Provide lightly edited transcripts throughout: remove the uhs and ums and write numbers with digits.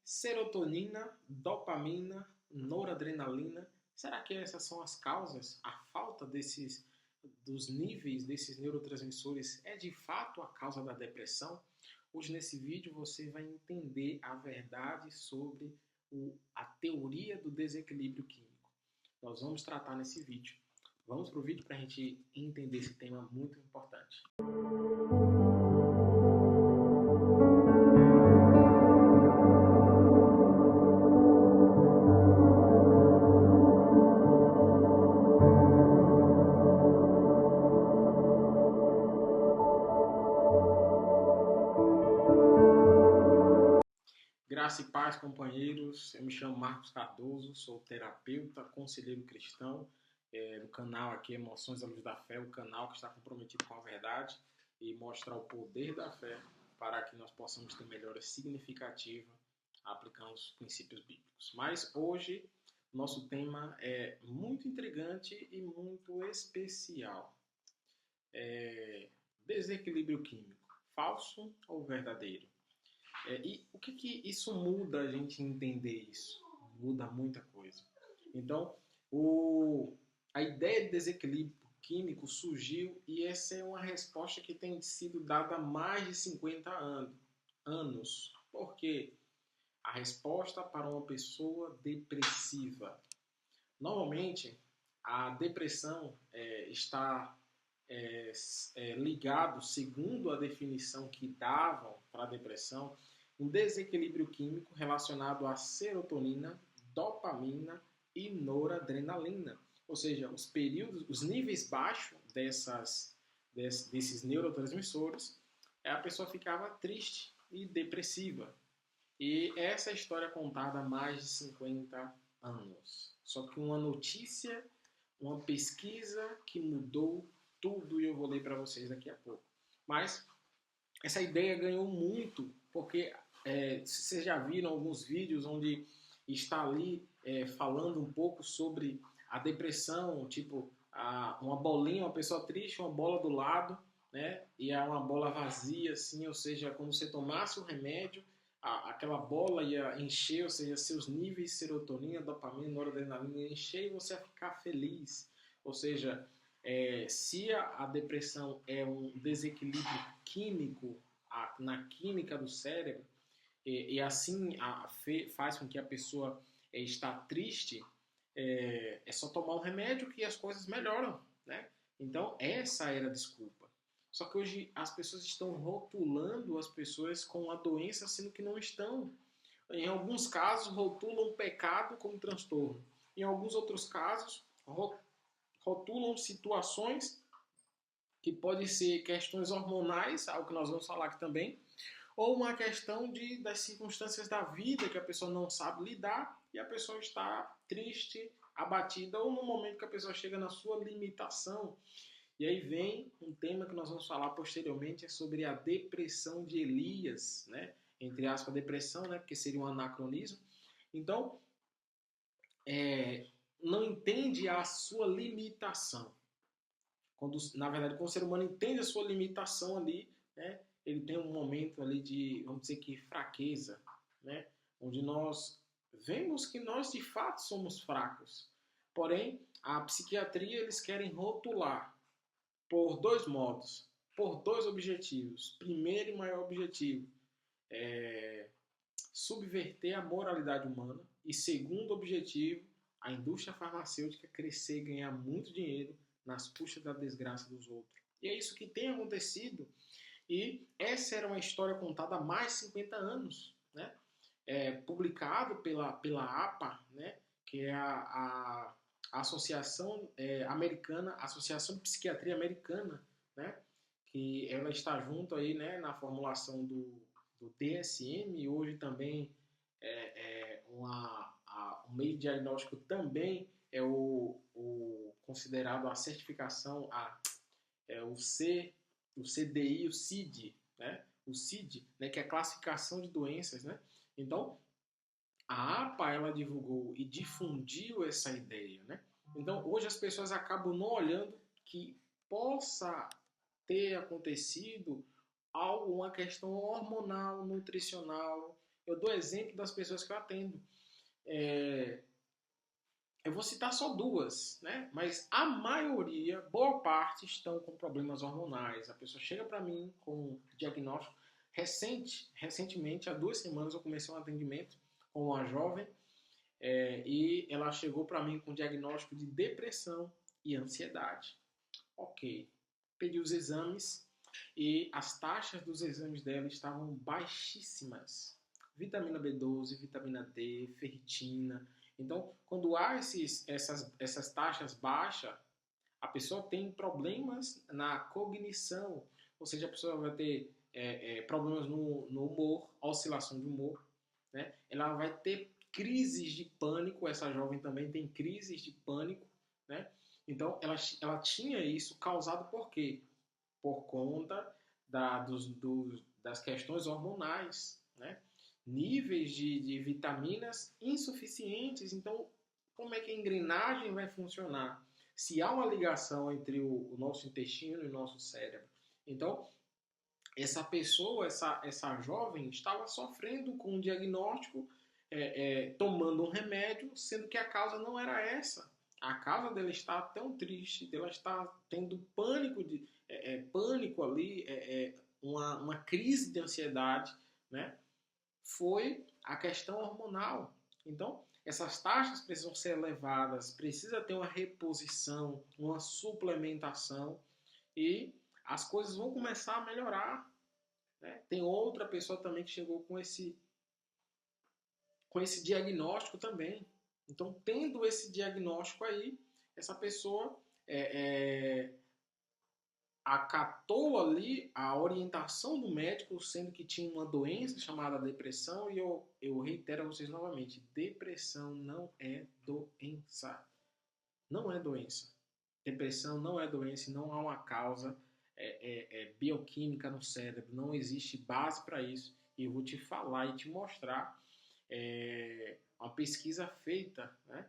Serotonina, dopamina, noradrenalina. Será que essas são as causas? A falta dos níveis desses neurotransmissores é de fato a causa da depressão? Hoje nesse vídeo você vai entender a verdade sobre a teoria do desequilíbrio químico. Nós vamos tratar nesse vídeo. Vamos para o vídeo para a gente entender esse tema muito importante. Graça e paz, companheiros. Eu me chamo Marcos Cardoso, sou terapeuta, conselheiro cristão, do canal aqui Emoções à Luz da Fé, o canal que está comprometido com a verdade e mostrar o poder da fé para que nós possamos ter melhora significativa aplicando os princípios bíblicos. Mas hoje, nosso tema é muito intrigante e muito especial. Desequilíbrio químico, falso ou verdadeiro? E o que isso muda a gente entender isso? Muda muita coisa. Então, a ideia de desequilíbrio químico surgiu e essa é uma resposta que tem sido dada há mais de 50 anos. Por quê? A resposta para uma pessoa depressiva. Normalmente, a depressão está ligado, segundo a definição que davam para a depressão, um desequilíbrio químico relacionado a serotonina, dopamina e noradrenalina. Ou seja, os níveis baixos desses neurotransmissores, a pessoa ficava triste e depressiva. E essa é a história contada há mais de 50 anos. Só que uma notícia, uma pesquisa que mudou tudo e eu vou ler para vocês daqui a pouco. Mas essa ideia ganhou muito, porque vocês já viram alguns vídeos onde está ali falando um pouco sobre a depressão, tipo uma bolinha, uma pessoa triste, uma bola do lado, né? E é uma bola vazia, assim, ou seja, como se você tomasse o remédio, aquela bola ia encher, ou seja, seus níveis de serotonina, dopamina, noradrenalina ia encher e você ia ficar feliz. Ou seja, se a depressão é um desequilíbrio químico na química do cérebro, e assim faz com que a pessoa está triste, é só tomar um remédio que as coisas melhoram, né? Então, essa era a desculpa. Só que hoje as pessoas estão rotulando as pessoas com a doença, sendo que não estão. Em alguns casos, rotulam o pecado como transtorno. Em alguns outros casos, rotulam situações que podem ser questões hormonais, algo que nós vamos falar aqui também, ou uma questão das circunstâncias da vida que a pessoa não sabe lidar e a pessoa está triste, abatida, ou no momento que a pessoa chega na sua limitação. E aí vem um tema que nós vamos falar posteriormente, é sobre a depressão de Elias, né? Entre aspas, depressão, né? Porque seria um anacronismo. Então, não entende a sua limitação. Na verdade, quando o ser humano entende a sua limitação ali, né? Ele tem um momento ali de, vamos dizer que, fraqueza, né? Onde nós vemos que nós de fato somos fracos. Porém, a psiquiatria eles querem rotular por dois modos, por dois objetivos. Primeiro e maior objetivo é subverter a moralidade humana. E segundo objetivo, a indústria farmacêutica crescer e ganhar muito dinheiro nas custas da desgraça dos outros. E é isso que tem acontecido. E essa era uma história contada há mais de 50 anos, né? Publicado pela APA, né? Que é a Associação Americana, Associação de Psiquiatria Americana, né? Que ela está junto aí, né? Na formulação do DSM e hoje também um meio de diagnóstico também é o considerado a certificação, o CDI, o CID, né? O CID, né? Que é a classificação de doenças, né? Então, a APA, ela divulgou e difundiu essa ideia, né? Então, hoje as pessoas acabam não olhando que possa ter acontecido uma questão hormonal, nutricional, Eu dou exemplo das pessoas que eu atendo. É, eu vou citar só duas, né? Mas a maioria, boa parte, estão com problemas hormonais. A pessoa chega para mim com diagnóstico recentemente, há 2 semanas, eu comecei um atendimento com uma jovem e ela chegou para mim com diagnóstico de depressão e ansiedade. Ok, pedi os exames e as taxas dos exames dela estavam baixíssimas. Vitamina B12, vitamina D, ferritina. Então, quando há essas taxas baixas, a pessoa tem problemas na cognição, ou seja, a pessoa vai ter problemas no humor, oscilação de humor, né? Ela vai ter crises de pânico, essa jovem também tem crises de pânico, né? Então, ela tinha isso causado por quê? Por conta das questões hormonais, né? Níveis de vitaminas insuficientes. Então, como é que a engrenagem vai funcionar? Se há uma ligação entre o nosso intestino e o nosso cérebro. Então, essa pessoa, essa jovem, estava sofrendo com um diagnóstico, tomando um remédio, sendo que a causa não era essa. A causa dela estar tão triste, dela estar tendo pânico ali, uma crise de ansiedade, né? Foi a questão hormonal. Então, essas taxas precisam ser elevadas, precisa ter uma reposição, uma suplementação e as coisas vão começar a melhorar. Né? Tem outra pessoa também que chegou com esse diagnóstico também. Então, tendo esse diagnóstico aí, essa pessoa acatou ali a orientação do médico, sendo que tinha uma doença chamada depressão, e eu reitero a vocês novamente, depressão não é doença. Não é doença. Depressão não é doença, não há uma causa bioquímica no cérebro, não existe base para isso. E eu vou te falar e te mostrar uma pesquisa feita, né,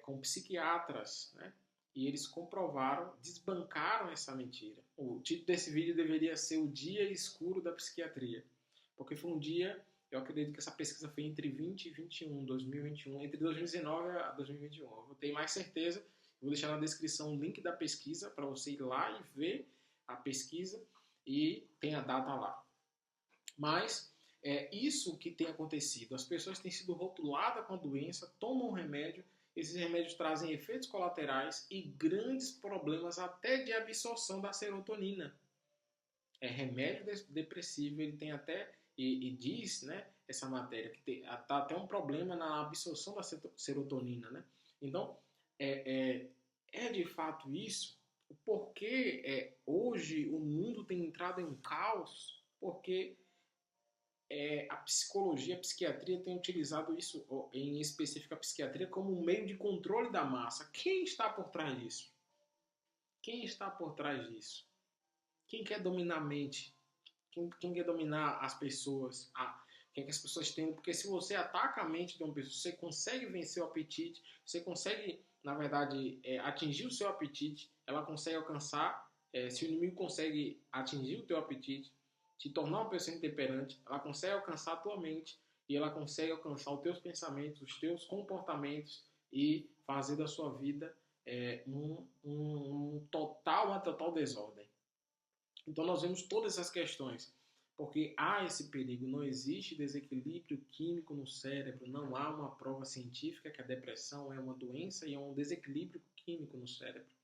com psiquiatras, né, e eles comprovaram, desbancaram essa mentira. O título desse vídeo deveria ser O Dia Escuro da Psiquiatria, porque foi um dia, eu acredito que essa pesquisa foi entre 20 e 21, 2021, entre 2019 a 2021. Eu vou ter mais certeza, vou deixar na descrição o link da pesquisa para você ir lá e ver a pesquisa e tem a data lá. Mas é isso que tem acontecido. As pessoas têm sido rotuladas com a doença, tomam remédio, esses remédios trazem efeitos colaterais e grandes problemas até de absorção da serotonina. É remédio depressivo, ele tem até, e diz, né, essa matéria, que está até um problema na absorção da serotonina. Né? Então, é de fato isso. Porque hoje o mundo tem entrado em um caos, porque a psicologia, a psiquiatria tem utilizado isso, em específico a psiquiatria, como um meio de controle da massa. Quem está por trás disso? Quem está por trás disso? Quem quer dominar a mente? Quem quer dominar as pessoas? Quem que as pessoas têm? Porque se você ataca a mente de uma pessoa, você consegue vencer o apetite, você consegue, na verdade, atingir o seu apetite, ela consegue alcançar, se o inimigo consegue atingir o teu apetite, te tornar uma pessoa intemperante, ela consegue alcançar a tua mente e ela consegue alcançar os teus pensamentos, os teus comportamentos e fazer da sua vida uma total desordem. Então nós vemos todas essas questões, porque há esse perigo, não existe desequilíbrio químico no cérebro, não há uma prova científica que a depressão é uma doença e é um desequilíbrio químico no cérebro.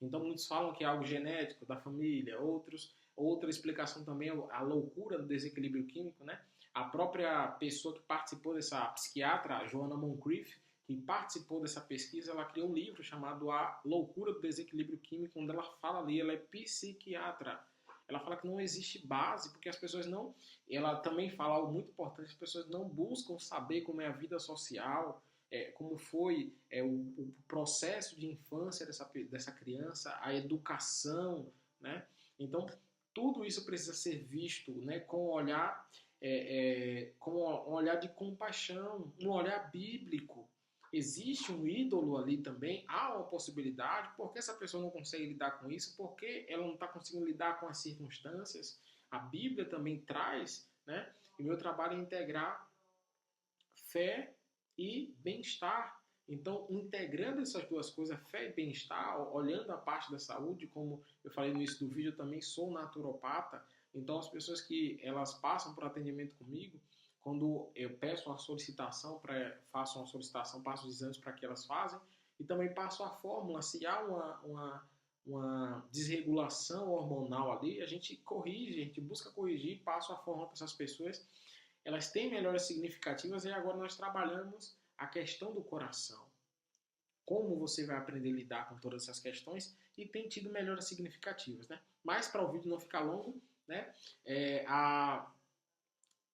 Então muitos falam que é algo genético da família, outra explicação também é a loucura do desequilíbrio químico, né? A própria pessoa que participou dessa psiquiatra, a Joanna Moncrief, que participou dessa pesquisa, ela criou um livro chamado A Loucura do Desequilíbrio Químico, onde ela fala ali, ela é psiquiatra. Ela fala que não existe base, porque as pessoas não... Ela também fala algo muito importante, as pessoas não buscam saber como é a vida social, como foi o processo de infância dessa criança, a educação, né? Então, tudo isso precisa ser visto, né, com um olhar, com um olhar de compaixão, um olhar bíblico. Existe um ídolo ali também, há uma possibilidade, por que essa pessoa não consegue lidar com isso? Porque ela não está conseguindo lidar com as circunstâncias? A Bíblia também traz, né, E meu trabalho é integrar fé e bem-estar. Então, integrando essas duas coisas, fé e bem-estar, olhando a parte da saúde, como eu falei no início do vídeo, eu também sou naturopata. Então, as pessoas que elas passam por atendimento comigo, quando eu peço uma solicitação, faço uma solicitação, passo os exames para que elas fazem, e também passo a fórmula, se há uma desregulação hormonal ali, a gente corrige, a gente busca corrigir, passo a fórmula para essas pessoas, elas têm melhoras significativas e agora nós trabalhamos a questão do coração. Como você vai aprender a lidar com todas essas questões e tem tido melhoras significativas, né? Mas para o vídeo não ficar longo, né?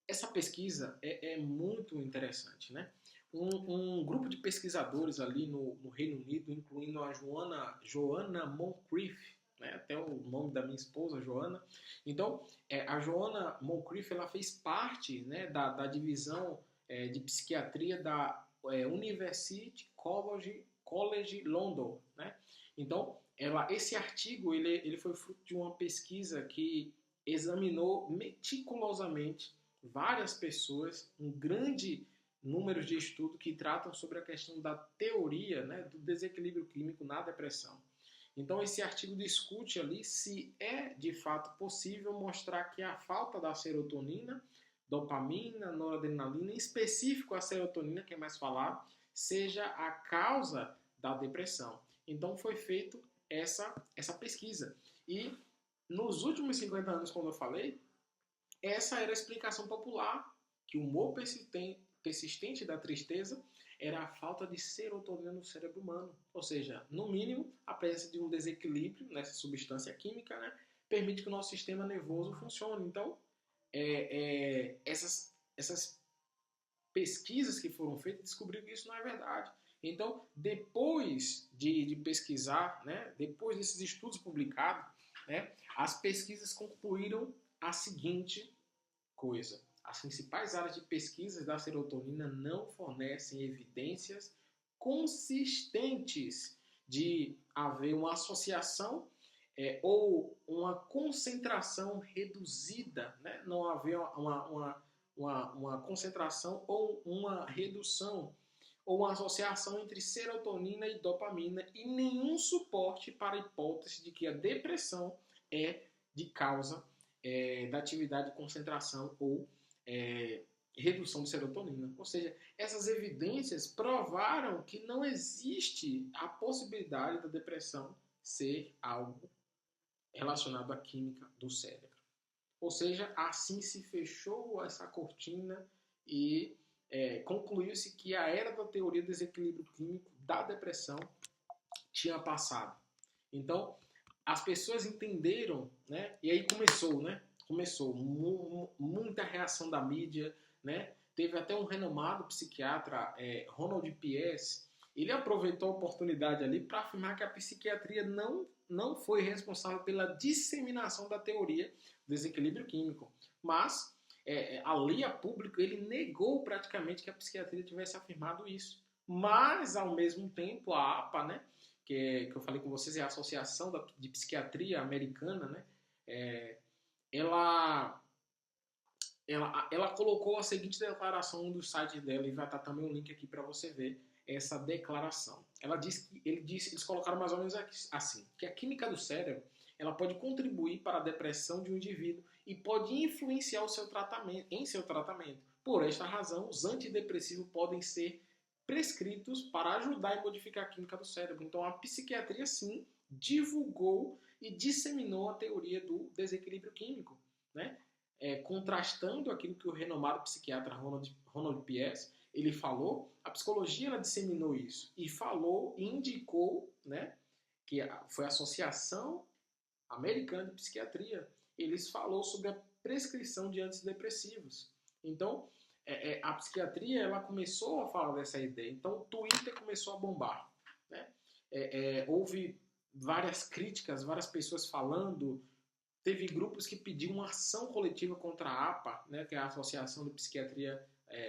Essa pesquisa é muito interessante, né? Um grupo de pesquisadores ali no Reino Unido, incluindo a Joanna Moncrief, né? Até o nome da minha esposa, Joanna. Então, a Joanna Moncrief, ela fez parte, né, da divisão de psiquiatria da University College London, né? Então, esse artigo ele foi fruto de uma pesquisa que examinou meticulosamente várias pessoas, um grande número de estudos que tratam sobre a questão da teoria, né, do desequilíbrio químico na depressão. Então, esse artigo discute ali se é de fato possível mostrar que a falta da serotonina, dopamina, noradrenalina, em específico a serotonina, que é mais falado, seja a causa da depressão. Então, foi feita essa pesquisa. E nos últimos 50 anos, como eu falei, essa era a explicação popular, que o humor persistente da tristeza era a falta de serotonina no cérebro humano. Ou seja, no mínimo, a presença de um desequilíbrio nessa substância química, né, permite que o nosso sistema nervoso funcione. Então, essas pesquisas que foram feitas descobriram que isso não é verdade. Então, depois de pesquisar, né, depois desses estudos publicados, né, as pesquisas concluíram a seguinte coisa: as principais áreas de pesquisa da serotonina não fornecem evidências consistentes de haver uma associação ou uma concentração reduzida, né? Não haver uma concentração ou uma redução ou uma associação entre serotonina e dopamina e nenhum suporte para a hipótese de que a depressão é de causa da atividade de concentração ou redução de serotonina. Ou seja, essas evidências provaram que não existe a possibilidade da depressão ser algo relacionado à química do cérebro. Ou seja, assim se fechou essa cortina e concluiu-se que a era da teoria do desequilíbrio químico da depressão tinha passado. Então, as pessoas entenderam, né? E aí começou muita reação da mídia, né? Teve até um renomado psiquiatra, Ronald P.S., ele aproveitou a oportunidade ali para afirmar que a psiquiatria não foi responsável pela disseminação da teoria do desequilíbrio químico, mas ali a público ele negou praticamente que a psiquiatria tivesse afirmado isso. Mas, ao mesmo tempo, a APA, né, que eu falei com vocês, é a Associação de Psiquiatria Americana, né, ela colocou a seguinte declaração no site dela, e vai estar também um link aqui para você ver essa declaração. Eles colocaram mais ou menos assim, que a química do cérebro ela pode contribuir para a depressão de um indivíduo e pode influenciar em seu tratamento. Por esta razão, os antidepressivos podem ser prescritos para ajudar e modificar a química do cérebro. Então, a psiquiatria, sim, divulgou e disseminou a teoria do desequilíbrio químico, né? Contrastando aquilo que o renomado psiquiatra Ronald P.S. ele falou, a psicologia ela disseminou isso e falou e indicou, né, que foi a Associação Americana de Psiquiatria. Eles falou sobre a prescrição de antidepressivos. Então, a psiquiatria ela começou a falar dessa ideia. Então, o Twitter começou a bombar, né? Houve várias críticas, várias pessoas falando. Teve grupos que pediram uma ação coletiva contra a APA, né, que é a Associação de Psiquiatria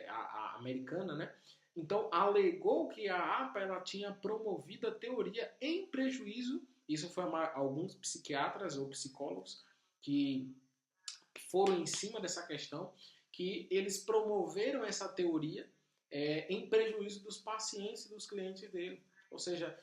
a Americana, né? Então, alegou que a APA ela tinha promovido a teoria em prejuízo. Isso foi alguns psiquiatras ou psicólogos que foram em cima dessa questão, que eles promoveram essa teoria em prejuízo dos pacientes e dos clientes dele. Ou seja,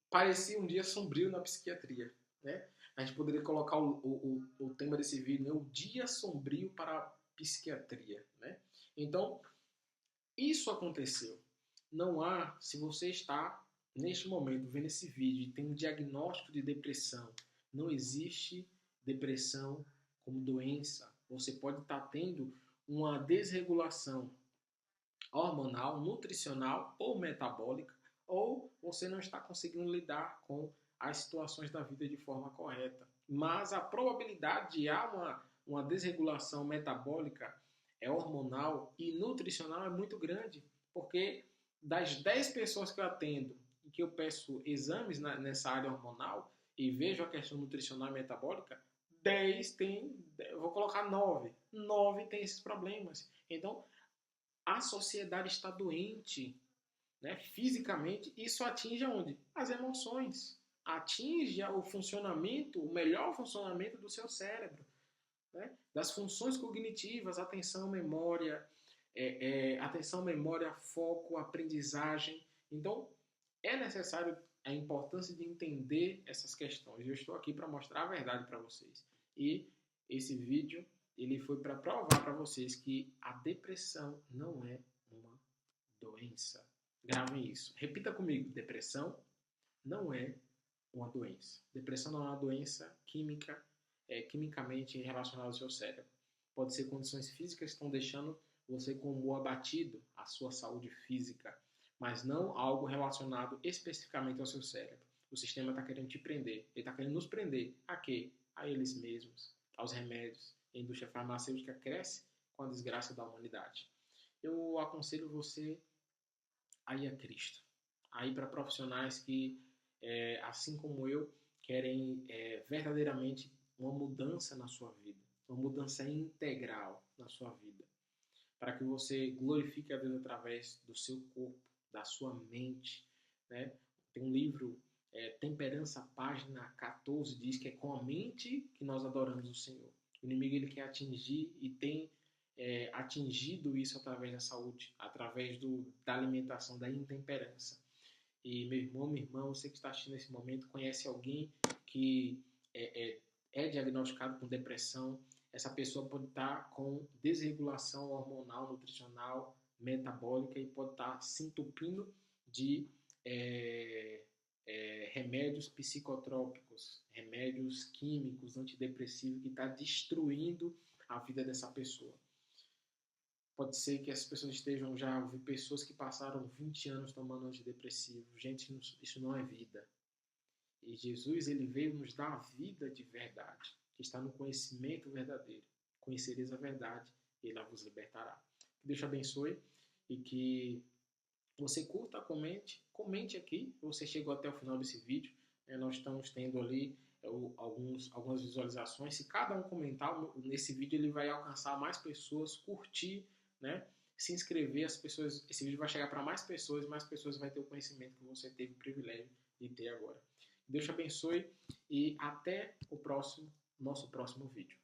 parecia um dia sombrio na psiquiatria, né? A gente poderia colocar o tema desse vídeo, né? O dia sombrio para a psiquiatria, né? Então, isso aconteceu. Não há, se você está neste momento vendo esse vídeo e tem um diagnóstico de depressão, não existe depressão como doença. Você pode estar tendo uma desregulação hormonal, nutricional ou metabólica, ou você não está conseguindo lidar com as situações da vida de forma correta. Mas a probabilidade de há uma desregulação metabólica, hormonal e nutricional é muito grande, porque das 10 pessoas que eu atendo e que eu peço exames nessa área hormonal e vejo a questão nutricional e metabólica, 10 tem, eu vou colocar 9. 9 tem esses problemas. Então, a sociedade está doente, né, fisicamente. Isso atinge aonde? As emoções. Atinge o funcionamento, o melhor funcionamento do seu cérebro, né? Das funções cognitivas, atenção, memória, foco, aprendizagem. Então, é necessário a importância de entender essas questões. Eu estou aqui para mostrar a verdade para vocês. E esse vídeo ele foi para provar para vocês que a depressão não é uma doença. Gravem isso. Repita comigo. Depressão não é uma doença. Depressão não é uma doença química, quimicamente relacionada ao seu cérebro. Pode ser condições físicas que estão deixando você como abatido, a sua saúde física, mas não algo relacionado especificamente ao seu cérebro. O sistema está querendo te prender. Ele está querendo nos prender. A quê? A eles mesmos, aos remédios. A indústria farmacêutica cresce com a desgraça da humanidade. Eu aconselho você a ir a Cristo. A ir para profissionais que, assim como eu, querem verdadeiramente uma mudança na sua vida. Uma mudança integral na sua vida. Para que você glorifique a Deus através do seu corpo, da sua mente, né? Tem um livro, Temperança, página 14, diz que é com a mente que nós adoramos o Senhor. O inimigo ele quer atingir e tem atingido isso através da saúde, através da alimentação, da intemperança. E meu irmão, minha irmã, você que está assistindo nesse momento, conhece alguém que é diagnosticado com depressão. Essa pessoa pode estar com desregulação hormonal, nutricional, metabólica e pode estar se entupindo de remédios psicotrópicos, remédios químicos, antidepressivos, que está destruindo a vida dessa pessoa. Pode ser que as pessoas estejam já ouvindo pessoas que passaram 20 anos tomando antidepressivo. Gente, isso não é vida. E Jesus ele veio nos dar a vida de verdade, que está no conhecimento verdadeiro. Conhecereis a verdade e ela vos libertará. Que Deus te abençoe e que você curta, comente aqui. Você chegou até o final desse vídeo. Nós estamos tendo ali algumas visualizações. Se cada um comentar nesse vídeo, ele vai alcançar mais pessoas, curtir, né? Se inscrever, esse vídeo vai chegar para mais pessoas vão ter o conhecimento que você teve o privilégio de ter agora. Deus te abençoe e até o nosso próximo vídeo.